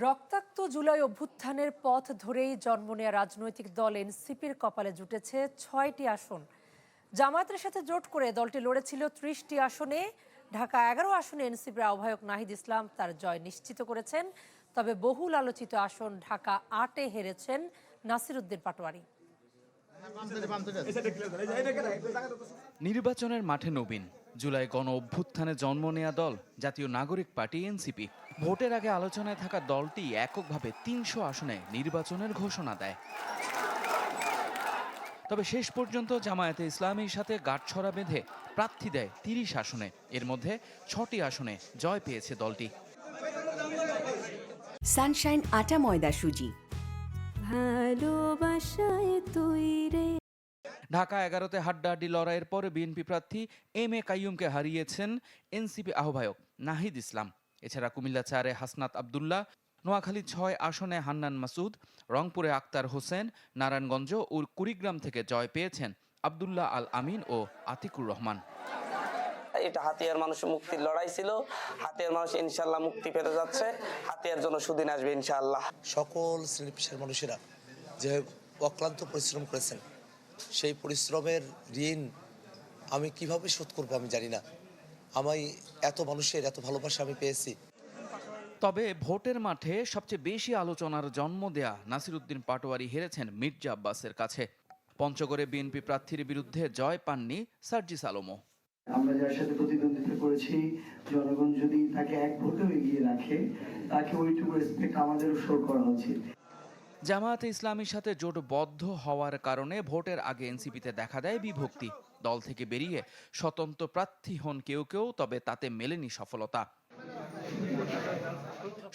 রক্তাক্ত জুলাই অভ্যুত্থানের পথ ধরেই জন্ম নেয়া রাজনৈতিক দল এনসিপির কপালে জুটেছে ৬টি আসন। জামায়াতের সাথে জোট করে দলটি লড়েছিল ৩০টি আসনে। ঢাকা ১১ আসনে এনসিপির আহ্বায়ক নাহিদ ইসলাম তার জয় নিশ্চিত করেছেন। তবে বহুল আলোচিত আসন ঢাকা ৮-এ হেরেছেন নাসির উদ্দিন পাটোয়ারি। নির্বাচনের মাঠে নবীন জুলাই গণ অভ্যুত্থানে জন্ম নেয়া দল জাতীয় নাগরিক পার্টি এনসিপি। ভোটের আগে আলোচনায় থাকা দলটি এককভাবে ৩০০ আসনে নির্বাচনের ঘোষণা দেয়। তবে শেষ পর্যন্ত জামায়াতে ইসলামীর সাথে গাঁটছড়া বেঁধে প্রার্থী দেয় ৩০ আসনে। এর মধ্যে ৬টি আসনে জয় পেয়েছে দলটি। সানশাইন আটা ময়দা সুজি, ভালোবাসায় তৈরি। ঢাকা ১১তে হাড্ডাহাড্ডি লড়াইয়ের পরে বিএনপি প্রার্থী এম এ কাইয়ুমকে হারিয়েছেন এনসিপি আহ্বায়ক নাহিদ ইসলাম। এছাড়া কুমিল্লা ৪-এ হাসনাত আবদুল্লাহ, নোয়াখালী ৬ আসনে হান্নান মাসুদ, রংপুরে আক্তার হোসেন, নারায়ণগঞ্জ ও কুড়িগ্রাম থেকে জয় পেয়েছেন আবদুল্লাহ আল আমিন ও আতিকুর রহমান। এটা হাতিয়ার মানুষের মুক্তির লড়াই ছিল। হাতিয়ার মানুষ ইনশাল্লাহ মুক্তি পেতে যাচ্ছে। হাতিয়ার জন্য সুদিন আসবে ইনশাআল্লাহ। সকল শ্রেণী পেশার মানুষেরা যে অক্লান্ত পরিশ্রম করেছেন, সেই পরিশ্রমের ঋণ আমি কিভাবে শোধ করবো আমি জানি না। আমি এত মানুষের এত ভালোবাসা আমি পেয়েছি। তবে ভোটের মাঠে সবচেয়ে বেশি আলোচনার জন্ম দেয়া নাসির উদ্দিন পাটোয়ারি হেরেছেন মির্জা আব্বাসের কাছে। পঞ্চগড়ে বিএনপি প্রার্থীর বিরুদ্ধে জয় পাননি সার্জিস আলমও। আমরা যার সাথে প্রতিদ্বন্দ্বিতা করেছি, জনগণ যদি তাকে এক ভোটেও এগিয়ে রাখে, তাকে ওইটুকু রেসপেক্ট আমাদেরও শো করা উচিত। জামায়াতে ইসলামীর সাথে জোটবদ্ধ হওয়ার কারণে ভোটের আগে এনসিপিতে দেখা দেয় বিভক্তি। দল থেকে বেরিয়ে স্বতন্ত্র প্রার্থী হন কেউ কেউ, তবে তাতে মেলেনি সফলতা।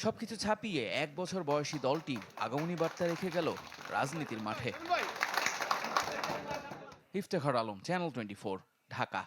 সবকিছু ছাপিয়ে ১ বছর বয়সী দলটি আগমনী বার্তা রেখে গেল রাজনীতির মাঠে। ইফতেখার আলম, চ্যানেল 24, ঢাকা।